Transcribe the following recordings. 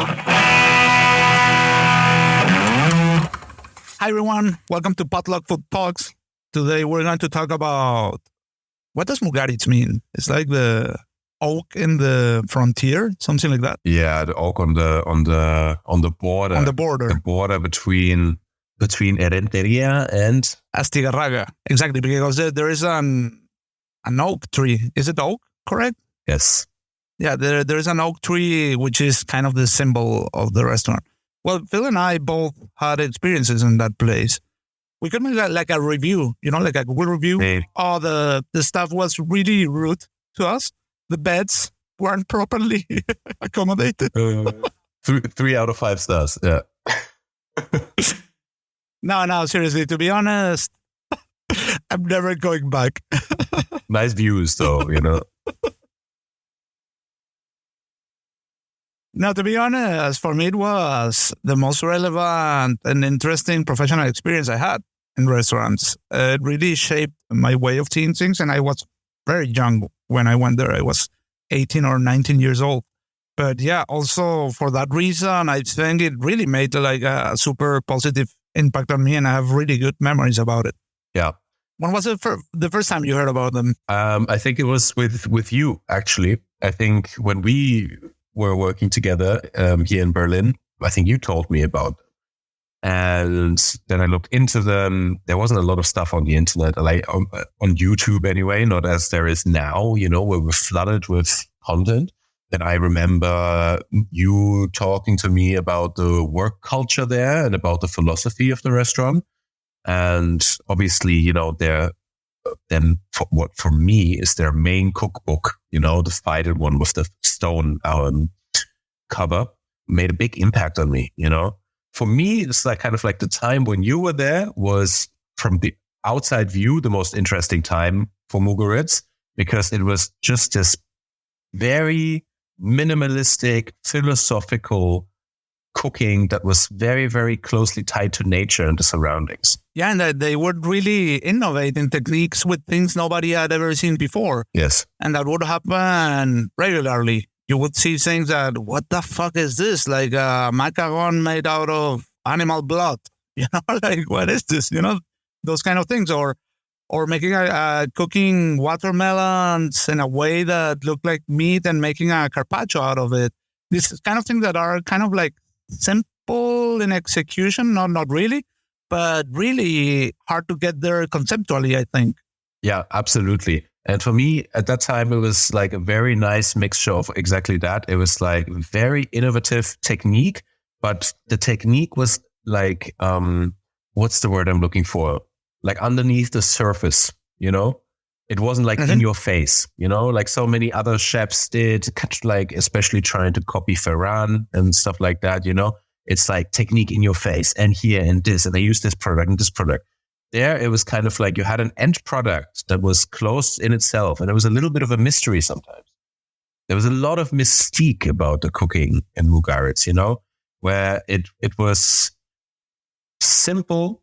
Hi, everyone. Welcome to Potluck Food Talks. Today, we're going to talk about what does Mugaritz mean? It's like the oak in the frontier, something like that. Yeah, the oak on the border. On the border. The border between Errenteria and Astigarraga. Exactly, because there is an oak tree. Is it oak, correct? Yes. Yeah, there is an oak tree, which is kind of the symbol of the restaurant. Well, Phil and I both had experiences in that place. We could make like a review, like a Google review. Hey. Oh, the staff was really rude to us. The beds weren't properly accommodated. 3 out of 5 stars. Yeah. No, seriously, to be honest, I'm never going back. Nice views, though, No, to be honest, for me, it was the most relevant and interesting professional experience I had in restaurants. It really shaped my way of seeing things, and I was very young when I went there. I was 18 or 19 years old. But yeah, also for that reason, I think it really made like a super positive impact on me, and I have really good memories about it. Yeah. When was it the first time you heard about them? I think it was with you, actually. I think when we were working together here in Berlin, I think you told me about them. And then I looked into them. There wasn't a lot of stuff on the internet, like on YouTube anyway, not as there is now, where we're flooded with content. Then I remember you talking to me about the work culture there and about the philosophy of the restaurant. And obviously, then what for me is their main cookbook, the faded one with the stone cover, made a big impact on me, For me, it's like kind of like the time when you were there was, from the outside view, the most interesting time for Mugaritz, because it was just this very minimalistic, philosophical cooking that was very, very closely tied to nature and the surroundings. Yeah, and that they would really innovate in techniques with things nobody had ever seen before. Yes. And that would happen regularly. You would see things that, what the fuck is this? Like a macaron made out of animal blood. Like, what is this? Those kind of things. Or making cooking watermelons in a way that looked like meat and making a carpaccio out of it. This is kind of things that are kind of like simple in execution, not really, but really hard to get there conceptually, I think. Yeah, absolutely. And for me, at that time, it was like a very nice mixture of exactly that. It was like very innovative technique, but the technique was like, what's the word I'm looking for? Like underneath the surface, It wasn't like in your face, like so many other chefs did, like especially trying to copy Ferran and stuff like that, It's like technique in your face and here and this, and they use this product and this product. There, it was kind of like you had an end product that was closed in itself, and it was a little bit of a mystery sometimes. There was a lot of mystique about the cooking in Mugaritz, where it was simple,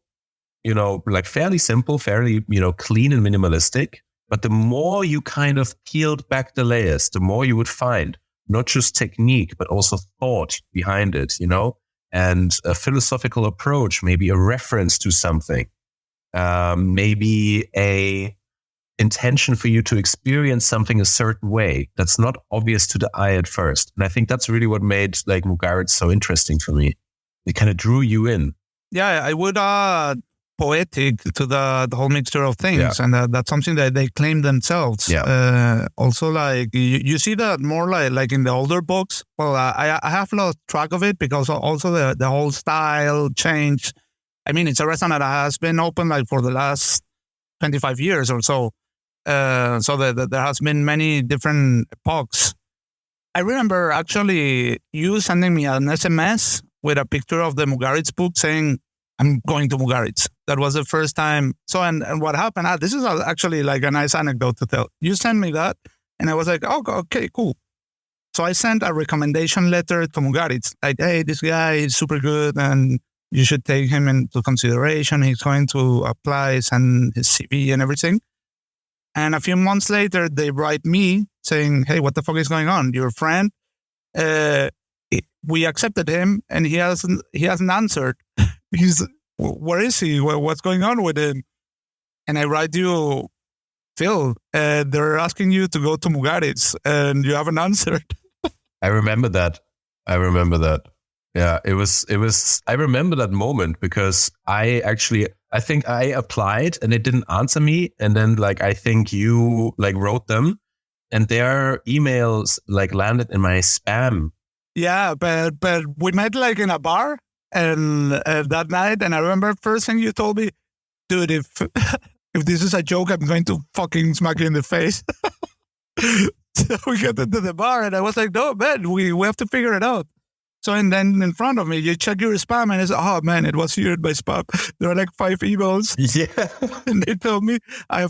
like fairly simple, fairly, clean and minimalistic. But the more you kind of peeled back the layers, the more you would find not just technique, but also thought behind it, and a philosophical approach, maybe a reference to something, maybe a intention for you to experience something a certain way that's not obvious to the eye at first. And I think that's really what made like Mugaritz so interesting for me. It kind of drew you in. Yeah, I would poetic to the whole mixture of things, and that's something that they claim themselves. Also, like you see that more like in the older books. Well, I have lost track of it because also the whole style changed. I mean, it's a restaurant that has been open like for the last 25 years or so. So there has been many different epochs. I remember actually you sending me an SMS with a picture of the Mugaritz book saying, I'm going to Mugaritz. That was the first time. So, and what happened? This is actually like a nice anecdote to tell. You sent me that, and I was like, oh, okay, cool. So I sent a recommendation letter to Mugaritz, like, hey, this guy is super good, and you should take him into consideration. He's going to apply, send his CV and everything. And a few months later, they write me saying, hey, what the fuck is going on? Your friend we accepted him, and he hasn't answered. Where is he? What's going on with him? And I write you, Phil, they're asking you to go to Mugaritz, and you haven't answered. I remember that. Yeah, it was, I remember that moment because I think I applied and it didn't answer me. And then I think you wrote them and their emails landed in my spam. Yeah, but we met in a bar and that night. And I remember first thing you told me, dude, if this is a joke, I'm going to fucking smack you in the face. So we got into the bar and I was like, no, man, we have to figure it out. So, and then in front of me, you check your spam and it's, oh man, it was here in my spam. There are 5 emails. Yeah. And they told me I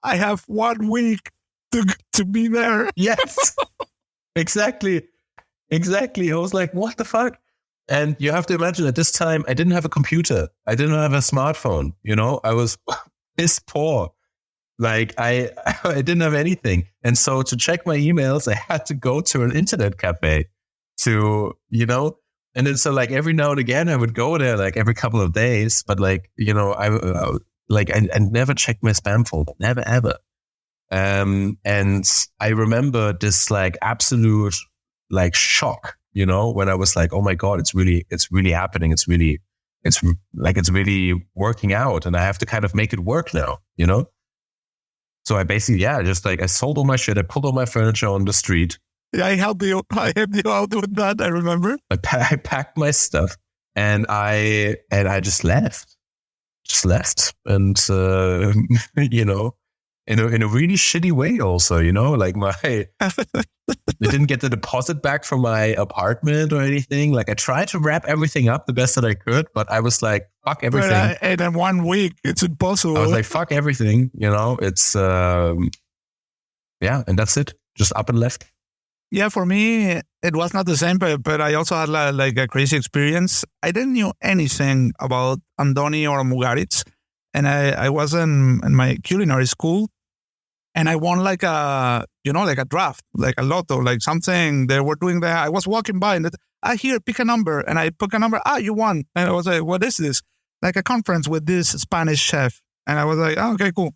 have 1 week to be there. Yes. Exactly. I was like, what the fuck? And you have to imagine at this time, I didn't have a computer. I didn't have a smartphone. I was piss poor. I didn't have anything. And so to check my emails, I had to go to an internet cafe to, and then so every now and again I would go there every couple of days, but I never checked my spam folder, never ever. And I remember this absolute shock, when I was oh my God, it's really happening. It's really working out and I have to kind of make it work now, So I basically, I sold all my shit. I pulled all my furniture on the street. Yeah, I helped you out with that. I remember. I packed my stuff and I just left, and in a really shitty way. Also, I didn't get the deposit back from my apartment or anything. I tried to wrap everything up the best that I could, but I was fuck everything. And in 1 week, it's impossible. I was fuck everything. It's and that's it. Just up and left. Yeah, for me, it was not the same, but I also had a crazy experience. I didn't know anything about Andoni or Mugaritz, and I was in my culinary school, and I won a draft, a lotto, something they were doing there. I was walking by and here, pick a number, and I pick a number. You won, and I was like, what is this? A conference with this Spanish chef, and I was like, oh, okay, cool.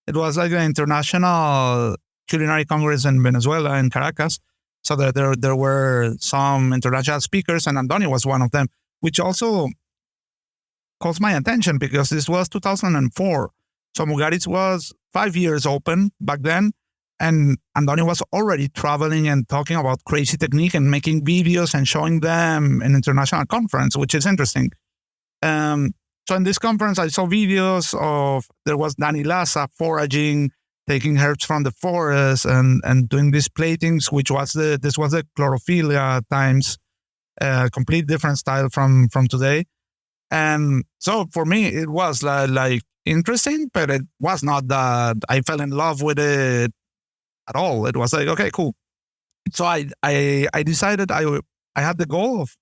It was an international culinary congress in Venezuela, in Caracas. So there were some international speakers, and Andoni was one of them, which also calls my attention because this was 2004. So Mugaritz was 5 years open back then, and Andoni was already traveling and talking about crazy technique and making videos and showing them in international conference, which is interesting. So in this conference, I saw videos of, there was Dani Laza foraging, taking herbs from the forest and doing these platings, which was this was the chlorophyll times, complete different style from today. And so for me, it was interesting, but it was not that I fell in love with it at all. It was okay, cool. So I decided I had the goal of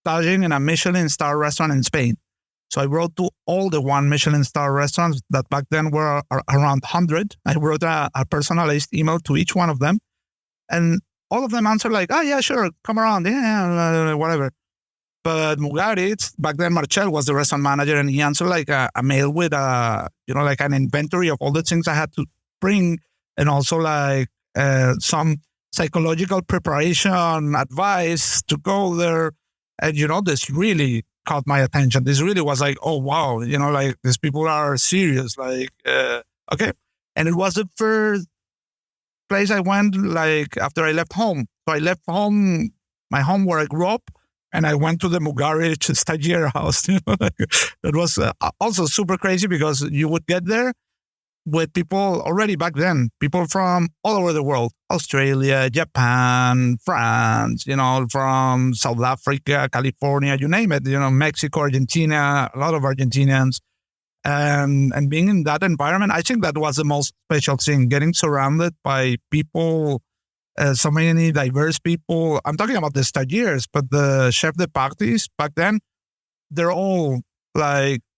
staging in a Michelin star restaurant in Spain. So I wrote to all the 1 Michelin star restaurants that back then were around 100. I wrote a personalized email to each one of them. And all of them answered oh, yeah, sure, come around. Yeah, whatever. But Mugaritz, back then Marcel was the restaurant manager, and he answered a mail with an inventory of all the things I had to bring, and also some psychological preparation advice to go there. And, this really caught my attention. This really was oh, wow, these people are serious. Okay. And it was the first place I went, after I left home. So I left home, my home where I grew up, and I went to the Mugaritz Stagier house. That was also super crazy because you would get there with people already back then, people from all over the world, Australia, Japan, France, from South Africa, California, you name it, Mexico, Argentina, a lot of Argentinians. And being in that environment, I think that was the most special thing, getting surrounded by people, so many diverse people. I'm talking about the stagiers, but the chef de parties back then, they're all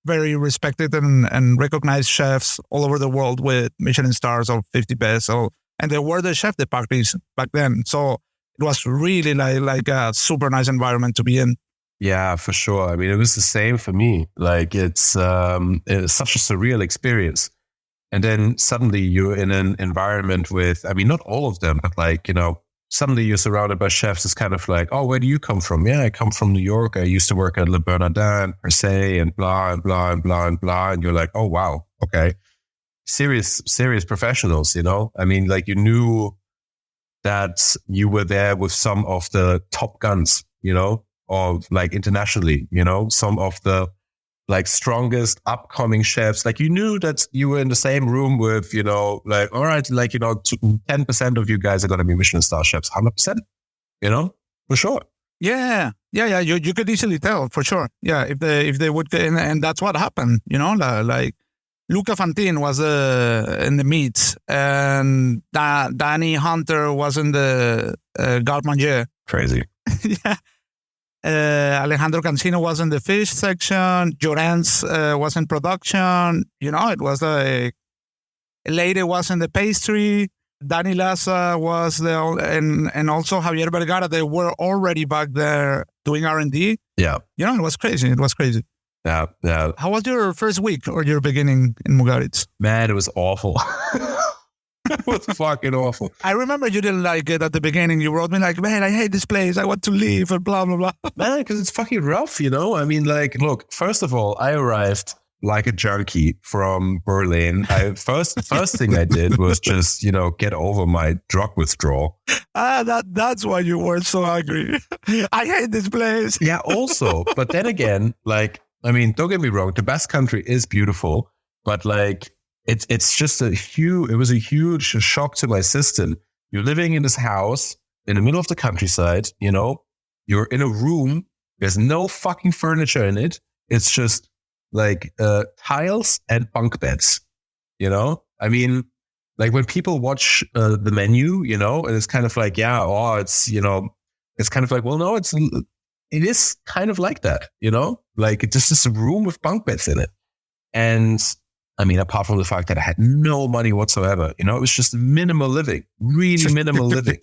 very respected and recognized chefs all over the world with Michelin stars or 50 best. And they were the chef de parties back then. So it was really like a super nice environment to be in. Yeah, for sure. I mean, it was the same for me. Like it's such a surreal experience. And then suddenly you're in an environment with, I mean, not all of them, but like, suddenly you're surrounded by chefs. It's kind of like, oh, where do you come from? Yeah, I come from New York. I used to work at Le Bernardin, per se, and blah, and blah, and blah, and blah. And you're like, oh, wow. Okay. Serious professionals, I mean, like you knew that you were there with some of the top guns, or like internationally, some of the like strongest upcoming chefs. Like you knew that you were in the same room with, like, all right, like, 10% of you guys are going to be Michelin star chefs, 100%, for sure. Yeah. You could easily tell for sure. Yeah. If they would, and that's what happened, like Luca Fantin was in the meats, and Danny Hunter was in the garde-manger. Crazy. Yeah. Alejandro Cancino was in the fish section. Llorens was in production. It was like Leire was in the pastry. Danny Laza was there, and also Javier Vergara. They were already back there doing R&D. Yeah. It was crazy. Yeah. How was your first week or your beginning in Mugaritz? Man, it was awful. It was fucking awful. I remember you didn't like it at the beginning. You wrote me like, man, I hate this place. I want to leave and blah, blah, blah. Man, because it's fucking rough, I mean, like, look, first of all, I arrived like a junkie from Berlin. First thing I did was just, get over my drug withdrawal. That's why you were so angry. I hate this place. Yeah, also. But then again, like, I mean, don't get me wrong. The Basque Country is beautiful, but like, it's just it was a huge shock to my system. You're living in this house in the middle of the countryside, you're in a room. There's no fucking furniture in it. It's just like tiles and bunk beds, I mean, like when people watch the menu, and it's kind of like, yeah, it's, it's kind of like, well, no, it is kind of like that, like it's just a room with bunk beds in it. And I mean, apart from the fact that I had no money whatsoever, it was just minimal living, really minimal living,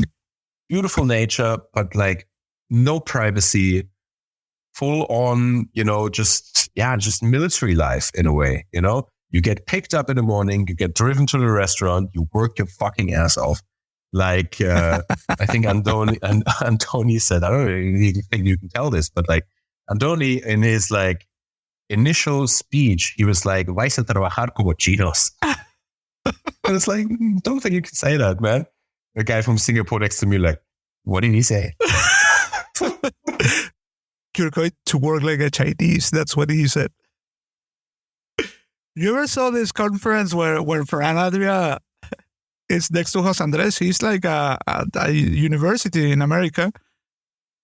beautiful nature, but like no privacy, full on, just military life in a way, you get picked up in the morning, you get driven to the restaurant, you work your fucking ass off. Like, I think Antoni said, I don't really think you can tell this, but like Antoni in his like, initial speech, he was like, "Vais a trabajar como chinos." And it's like, don't think you can say that, man. The guy from Singapore next to me, like, what did he say? You're going to work like a Chinese. That's what he said. You ever saw this conference where Ferran Adrià is next to Jose Andres? He's like a university in America.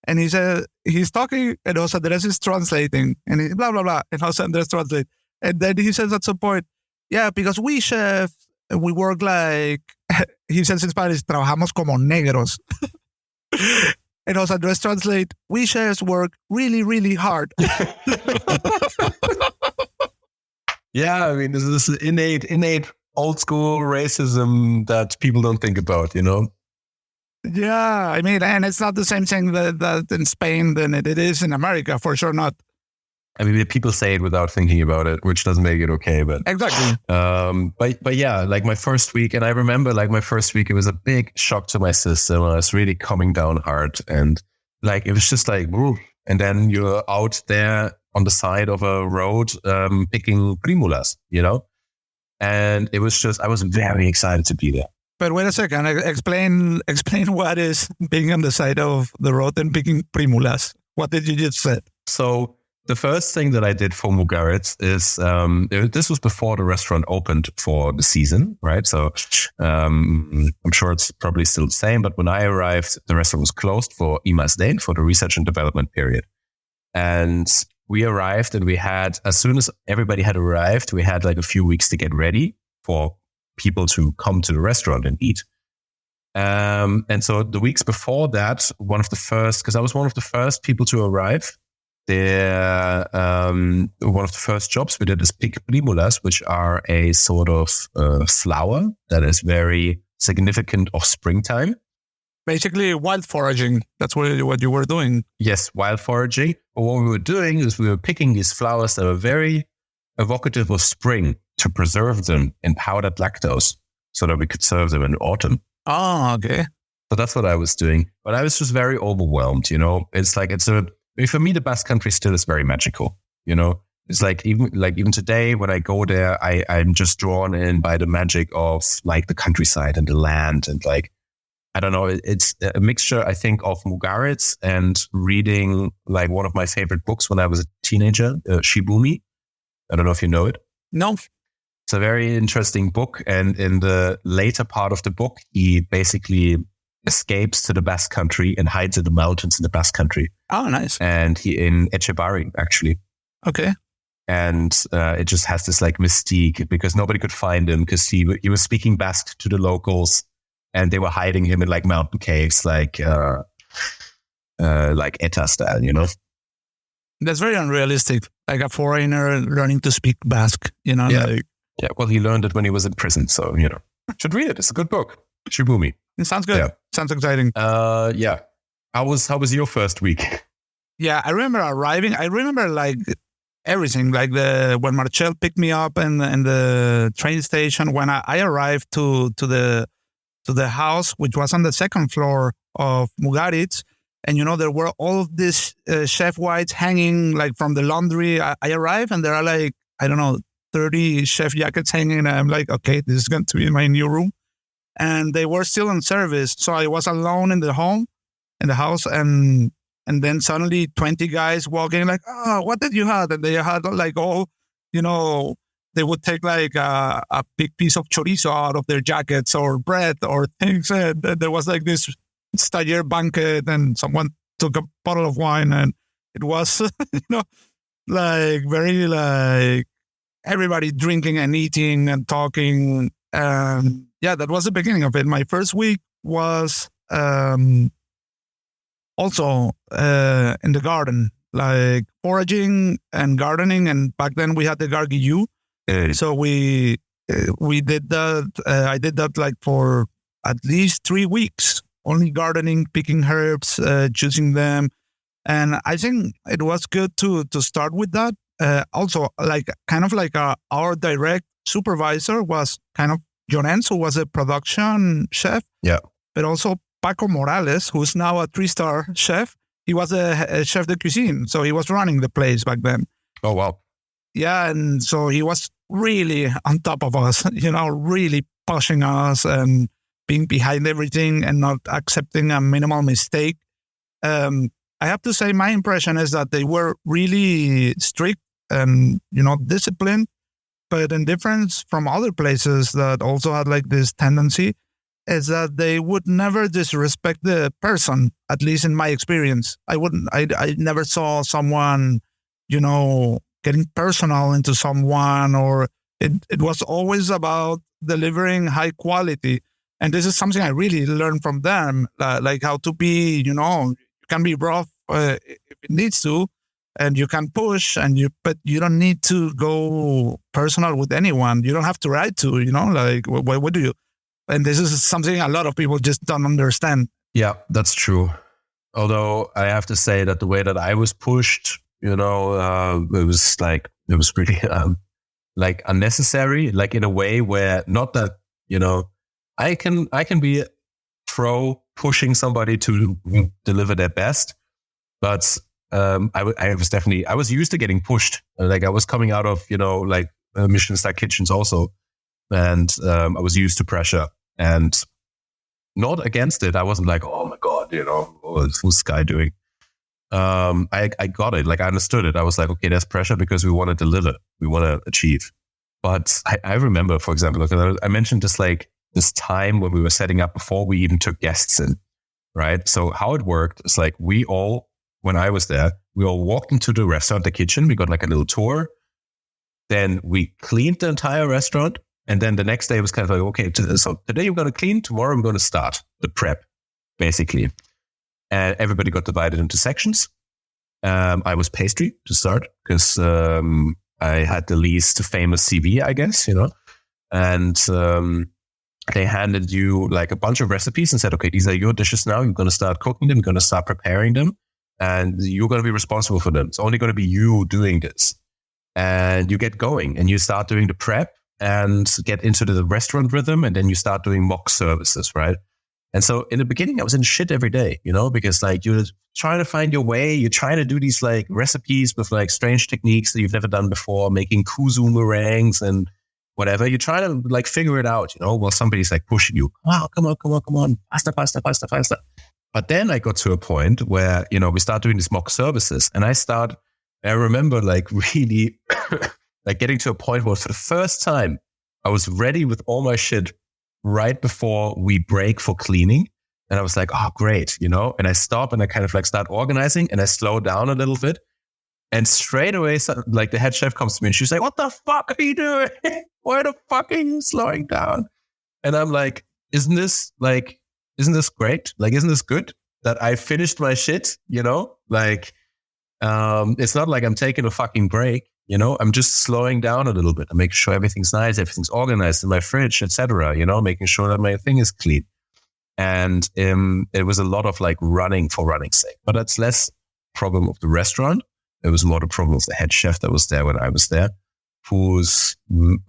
And he said, he's talking and Jose Andres is translating and he blah, blah, blah. And Jose Andres translates. And then he says at some point, yeah, because we chefs, we work like, he says in Spanish, trabajamos como negros. And Jose Andres translate, we chefs work really, really hard. Yeah, I mean, this is this innate old school racism that people don't think about, Yeah, I mean, and it's not the same thing that in Spain than it is in America, for sure not. I mean, people say it without thinking about it, which doesn't make it okay, but exactly. But yeah, like my first week, and I remember like my first week, it was a big shock to my system. I was really coming down hard, and like it was just like, woo. And then you're out there on the side of a road picking primulas, and it was just I was very excited to be there. But wait a second, explain what is being on the side of the road and picking primulas. What did you just say? So the first thing that I did for Mugaritz is, this was before the restaurant opened for the season, right? So I'm sure it's probably still the same, but when I arrived, the restaurant was closed for IMASD, for the research and development period. And we arrived and we had, as soon as everybody had arrived, we had like a few weeks to get ready for people to come to the restaurant and eat. And so the weeks before that, because I was one of the first people to arrive, one of the first jobs we did is pick primulas, which are a sort of flower that is very significant of springtime. Basically, wild foraging. That's what you were doing. Yes, wild foraging. But what we were doing is we were picking these flowers that were very evocative of spring to preserve them in powdered lactose so that we could serve them in autumn. Oh, okay. So that's what I was doing. But I was just very overwhelmed, It's like, for me, the Basque Country still is very magical, It's like even today when I go there, I'm just drawn in by the magic of like the countryside and the land and like, I don't know, it's a mixture, I think, of Mugaritz and reading like one of my favorite books when I was a teenager, Shibumi. I don't know if you know it. No. It's a very interesting book. And in the later part of the book, he basically escapes to the Basque Country and hides in the mountains in the Basque Country. Oh, nice. And he in Etxebarri, actually. Okay. And it just has this like mystique because nobody could find him because he was speaking Basque to the locals. And they were hiding him in like mountain caves, like Eta style, That's very unrealistic. Like a foreigner learning to speak Basque, Yeah. Yeah. Well, he learned it when he was in prison, so should read it. It's a good book. Shibumi. It sounds good. Yeah. Sounds exciting. Yeah. How was your first week? Yeah, I remember arriving. I remember like everything, like when Marcel picked me up in the train station. When I arrived to the house, which was on the second floor of Mugaritz. And, there were all of these chef whites hanging like from the laundry. I arrived and there are like, I don't know, 30 chef jackets hanging. And I'm like, okay, this is going to be my new room. And they were still in service. So I was alone in the house. And then suddenly 20 guys walking like, oh, what did you have? And they had like all, they would take like a big piece of chorizo out of their jackets or bread or things. And there was like this Stagier banquet and someone took a bottle of wine and it was, like very like everybody drinking and eating and talking. And yeah, that was the beginning of it. My first week was also in the garden, like foraging and gardening. And back then we had the gargilloux. So we did that. I did that like for at least 3 weeks, only gardening, picking herbs, choosing them. And I think it was good to start with that. Also, like kind of like our direct supervisor was kind of Llorens, who was a production chef. Yeah. But also Paco Morales, who's now a 3-star chef. He was a chef de cuisine. So he was running the place back then. Oh, wow. Yeah, and so he was really on top of us, really pushing us and being behind everything and not accepting a minimal mistake. I have to say my impression is that they were really strict and, disciplined, but in difference from other places that also had like this tendency is that they would never disrespect the person, at least in my experience. I never saw someone, getting personal into someone, or it was always about delivering high quality. And this is something I really learned from them, like how to be, you can be rough if it needs to, and you can push, but you don't need to go personal with anyone. You don't have to write to, like, what do you? And this is something a lot of people just don't understand. Yeah, that's true. Although I have to say that the way that I was pushed, it was pretty like unnecessary, like in a way where not that, I can be pro pushing somebody to deliver their best, but I was used to getting pushed. Like I was coming out of, Michelin star kitchens also. And I was used to pressure and not against it. I wasn't like, oh my God, what's this guy doing? I got it. Like I understood it. I was like, okay, there's pressure because we want to deliver. We want to achieve. But I remember, for example, I mentioned this time when we were setting up before we even took guests in, right? So how it worked is like when I was there, we all walked into the restaurant, the kitchen. We got like a little tour. Then we cleaned the entire restaurant. And then the next day was kind of like, okay, so today we're going to clean. Tomorrow we're going to start the prep, basically. And everybody got divided into sections. I was pastry to start because I had the least famous CV, I guess, And they handed you like a bunch of recipes and said, okay, these are your dishes now. You're going to start cooking them. You're going to start preparing them, and you're going to be responsible for them. It's only going to be you doing this. And you get going and you start doing the prep and get into the restaurant rhythm. And then you start doing mock services, right? And so in the beginning, I was in shit every day, because like you're trying to find your way. You're trying to do these like recipes with like strange techniques that you've never done before, making kuzu meringues and whatever. You're trying to like figure it out, while somebody's like pushing you. Oh, come on. Pasta. But then I got to a point where, we start doing these mock services, and I remember like really like getting to a point where for the first time I was ready with all my shit right before we break for cleaning. And I was like, oh, great, and I stop and I kind of like start organizing and I slow down a little bit. And straight away, like the head chef comes to me and she's like, what the fuck are you doing? Why the fuck are you slowing down? And I'm like, isn't this great? Like, isn't this good that I finished my shit, Like, it's not like I'm taking a fucking break, I'm just slowing down a little bit. I'm making sure everything's nice, everything's organized in my fridge, etc. Making sure that my thing is clean. And it was a lot of like running for running's sake. But that's less problem of the restaurant. It was more the problem of the head chef that was there when I was there, who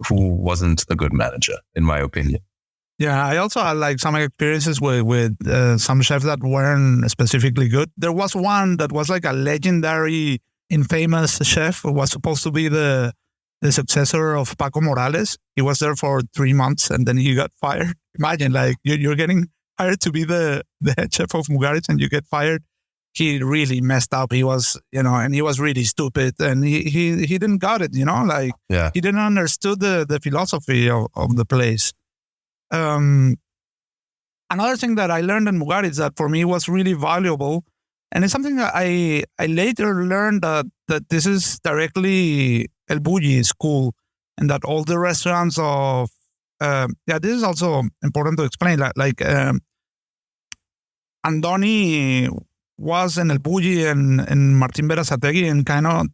wasn't a good manager, in my opinion. Yeah, I also had like some experiences with some chefs that weren't specifically good. There was one that was like a legendary, infamous chef who was supposed to be the successor of Paco Morales. He was there for 3 months and then he got fired. Imagine, like you're getting hired to be the head chef of Mugaritz and you get fired. He really messed up. He was, and he was really stupid, and he didn't got it, like he didn't understood the philosophy of the place. Another thing that I learned in Mugaritz that for me was really valuable, and it's something that I later learned that this is directly El Bulli school, and that all the restaurants of this is also important to explain. Like Andoni was in El Bulli and Martin Berasategui, and kind of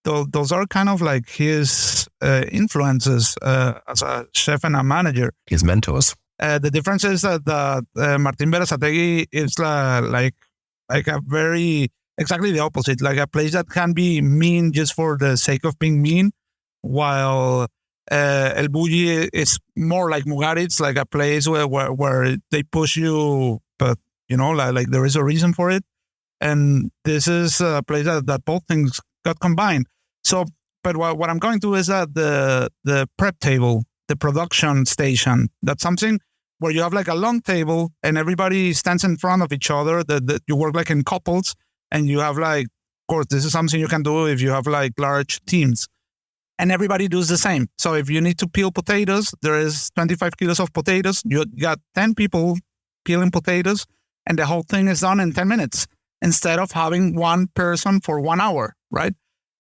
those are kind of like his influences as a chef and a manager. His mentors. The difference is that Martin Berasategui is like a very, exactly the opposite, like a place that can be mean just for the sake of being mean, while El Bulli is more like Mugaritz, like a place where they push you, but like there is a reason for it. And this is a place that both things got combined. So, but what I'm going to is that the prep table, the production station, that's something where you have like a long table and everybody stands in front of each other, that you work like in couples, and you have like, of course, this is something you can do if you have like large teams, and everybody does the same. So if you need to peel potatoes, there is 25 kilos of potatoes. You got 10 people peeling potatoes, and the whole thing is done in 10 minutes. Instead of having one person for 1 hour, right?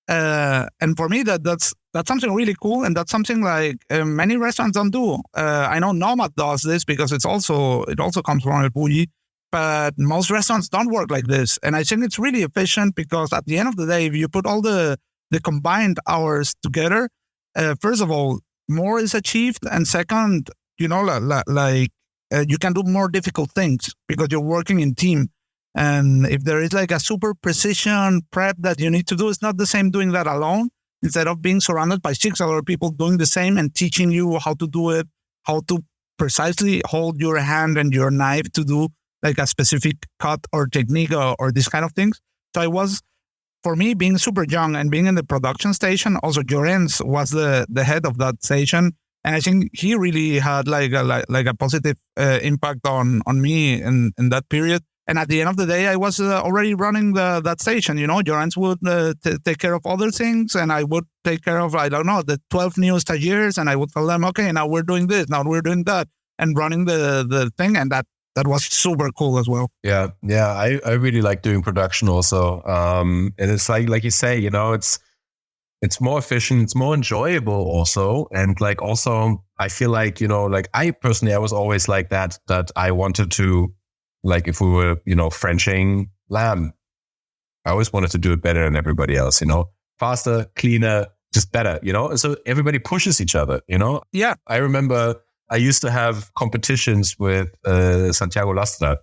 And for me, that's something really cool, and that's something like many restaurants don't do. I know Nomad does this because it also comes from El Bulli, but most restaurants don't work like this. And I think it's really efficient because at the end of the day, if you put all the combined hours together, first of all, more is achieved, and second, you can do more difficult things because you're working in team. And if there is like a super precision prep that you need to do, it's not the same doing that alone, instead of being surrounded by 6 other people doing the same and teaching you how to do it, how to precisely hold your hand and your knife to do like a specific cut or technique or these kind of things. So I was, for me, being super young and being in the production station, also Llorens was the head of that station. And I think he really had like a positive impact on me in that period. And at the end of the day, I was already running that station. Llorens would take care of other things, and I would take care of, the 12 new stagiers, and I would tell them, okay, now we're doing this, now we're doing that, and running the thing. And that was super cool as well. Yeah. I really like doing production also. And it's like you say, it's more efficient, it's more enjoyable also. And like also, I feel like, I personally, I was always like that I wanted to, like if we were, Frenching lamb, I always wanted to do it better than everybody else, faster, cleaner, just better, and so everybody pushes each other, Yeah. I remember I used to have competitions with Santiago Lastra,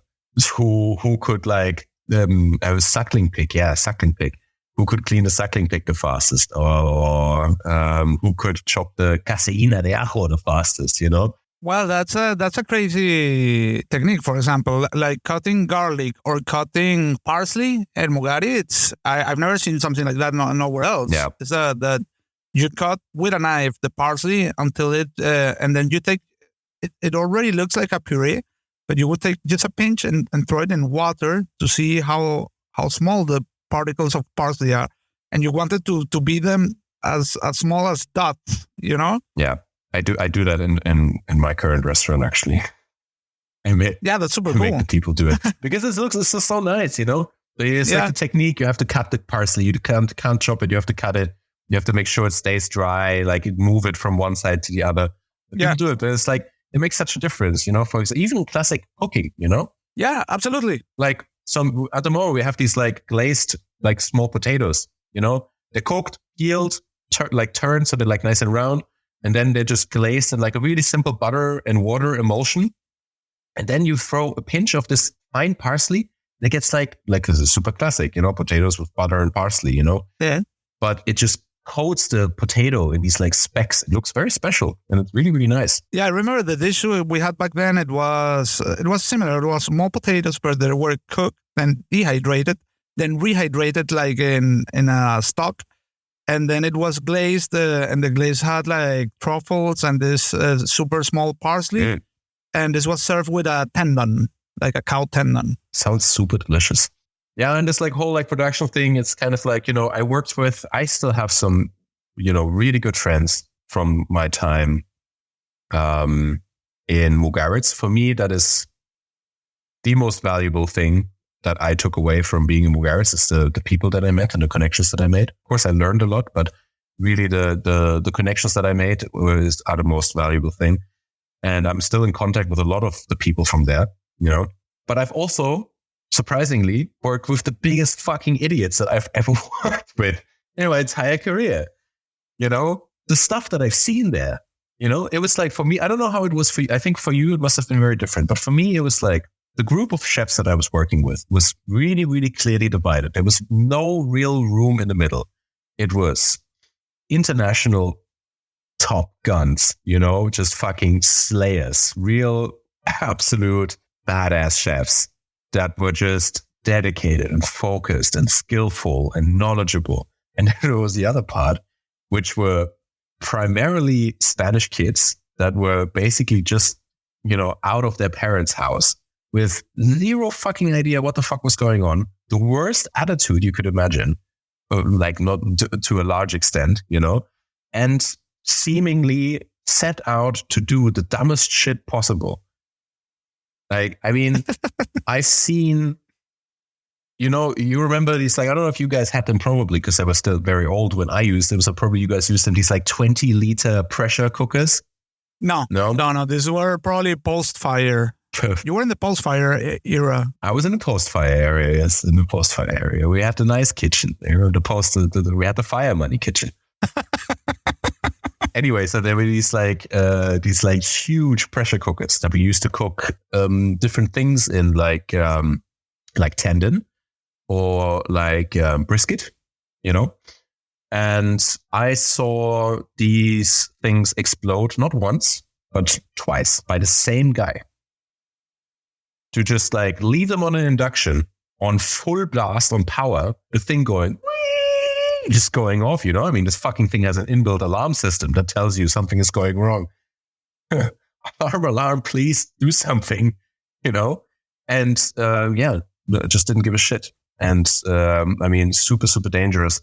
who could like have a suckling pig, who could clean the suckling pig the fastest, or who could chop the caseína de ajo the fastest, you know? Well, that's a crazy technique. For example, like cutting garlic or cutting parsley and Mugaritz. I've never seen something like that nowhere else. Yeah. It's that you cut with a knife the parsley until it, and then you take it. It already looks like a puree, but you would take just a pinch and throw it in water to see how small the particles of parsley are, and you wanted to be them as small as dots, you know? Yeah. I do that in my current restaurant, actually. That's super cool. Make the people do it because it's just so nice, you know. It's like a technique. You have to cut the parsley. You can't chop it. You have to cut it. You have to make sure it stays dry. Like move it from one side to the other. People do it, but it's like it makes such a difference, you know. For example, even classic cooking, you know. Yeah, absolutely. Like at the moment we have these like glazed like small potatoes, you know. They're cooked, peeled, turned so they're like nice and round. And then they're just glazed in like a really simple butter and water emulsion. And then you throw a pinch of this fine parsley. And it gets like this is super classic, you know, potatoes with butter and parsley, you know. Yeah. But it just coats the potato in these like specks. It looks very special and it's really, really nice. Yeah, I remember the dish we had back then. It was similar. It was small potatoes, but they were cooked, then dehydrated, then rehydrated like in a stock. And then it was glazed, and the glaze had like truffles and this super small parsley. And this was served with a tendon, like a cow tendon. Sounds super delicious. Yeah, and this like whole like production thing, it's kind of like, you know, I still have some, you know, really good friends from my time in Mugaritz. For me, that is the most valuable thing that I took away from being in Mugaritz is the people that I met and the connections that I made. Of course, I learned a lot, but really the connections that I made are the most valuable thing. And I'm still in contact with a lot of the people from there, you know. But I've also, surprisingly, worked with the biggest fucking idiots that I've ever worked with in my entire career. You know, the stuff that I've seen there, you know, it was like for me, I don't know how it was for you. I think for you, it must have been very different. But for me, it was like, the group of chefs that I was working with was really, really clearly divided. There was no real room in the middle. It was international top guns, you know, just fucking slayers, real absolute badass chefs that were just dedicated and focused and skillful and knowledgeable. And then there was the other part, which were primarily Spanish kids that were basically just, you know, out of their parents' house, with zero fucking idea what the fuck was going on. The worst attitude you could imagine, like not to a large extent, you know, and seemingly set out to do the dumbest shit possible. Like, I mean, I've seen, you know, you remember these, like, I don't know if you guys had them probably because they were still very old when I used them. So probably you guys used them, these like 20-liter pressure cookers. No. These were probably post-fire. You were in the post-fire era. I was in the post-fire area, yes. In the post-fire area. We had the nice kitchen. We had the fire money kitchen. Anyway, so there were these huge pressure cookers that we used to cook different things in, like tendon or like brisket, you know. And I saw these things explode not once, but twice by the same guy. To just like leave them on an induction on full blast on power, the thing going, just going off, you know? I mean, this fucking thing has an inbuilt alarm system that tells you something is going wrong. Alarm, please do something, you know? And just didn't give a shit. And I mean, super, super dangerous,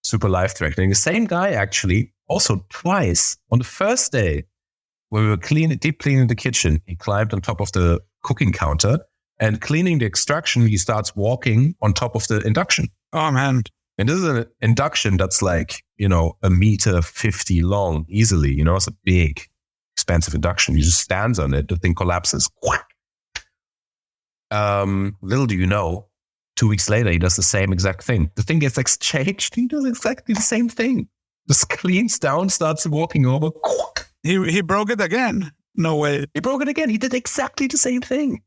super life-threatening. The same guy actually, also twice, on the first day, when we were deep cleaning the kitchen, he climbed on top of the cooking counter and cleaning the extraction, he starts walking on top of the induction. Oh, man. And this is an induction that's like, you know, 1.50 meters long easily. You know, it's a big, expensive induction. He just stands on it. The thing collapses. Little do you know, 2 weeks later, he does the same exact thing. The thing gets exchanged. He does exactly the same thing. Just cleans down, starts walking over. He broke it again. No way. He broke it again. He did exactly the same thing.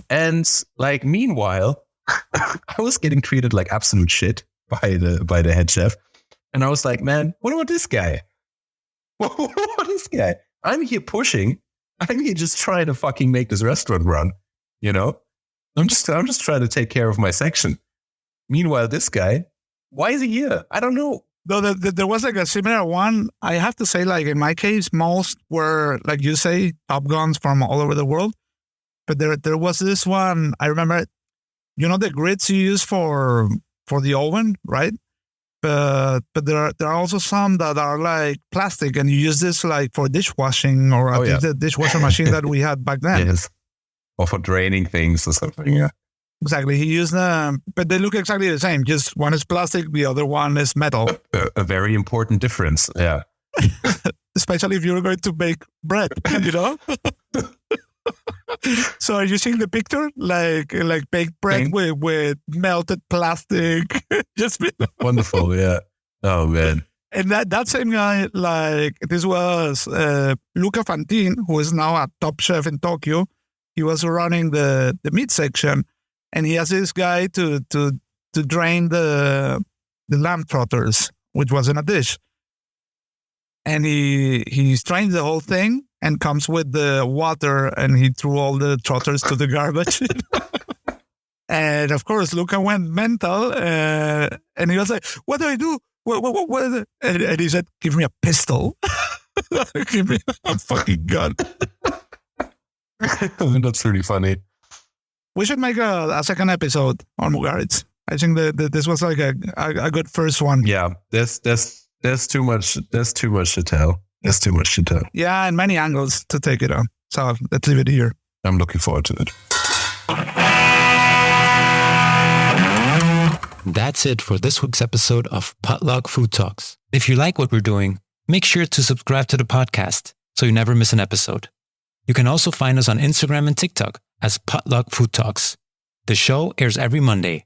And like, meanwhile, I was getting treated like absolute shit by the head chef. And I was like, man, what about this guy? What about this guy? I'm here pushing. I'm here just trying to fucking make this restaurant run. You know, I'm just trying to take care of my section. Meanwhile, this guy, why is he here? I don't know. Though there was like a similar one. I have to say, like in my case, most were, like you say, Top Guns from all over the world. But there was this one. I remember, you know, the grids you use for the oven, right? But there are also some that are like plastic, and you use this like for dishwashing, or at least the dishwasher machine that we had back then. Yes. Or for draining things or something. Yeah. Exactly. He used them, but they look exactly the same. Just one is plastic, the other one is metal. A very important difference. Yeah. Especially if you're going to bake bread, you know? So are you seeing the picture? Like baked bread with melted plastic. Just wonderful, yeah. Oh, man. And that same guy, like, this was Luca Fantin, who is now a top chef in Tokyo. He was running the meat section, and he has this guy to drain the lamb trotters, which was in a dish. And he strains the whole thing and comes with the water, and he threw all the trotters to the garbage. And of course, Luca went mental, and he was like, "What do I do? What is it?" And he said, "Give me a pistol." Give me a fucking gun. That's really funny. We should make a second episode on Mugaritz. I think that this was like a good first one. Yeah, there's too much to tell. There's too much to tell. Yeah, and many angles to take it on. So let's leave it here. I'm looking forward to it. That's it for this week's episode of Potluck Food Talks. If you like what we're doing, make sure to subscribe to the podcast so you never miss an episode. You can also find us on Instagram and TikTok as Potluck Food Talks. The show airs every Monday.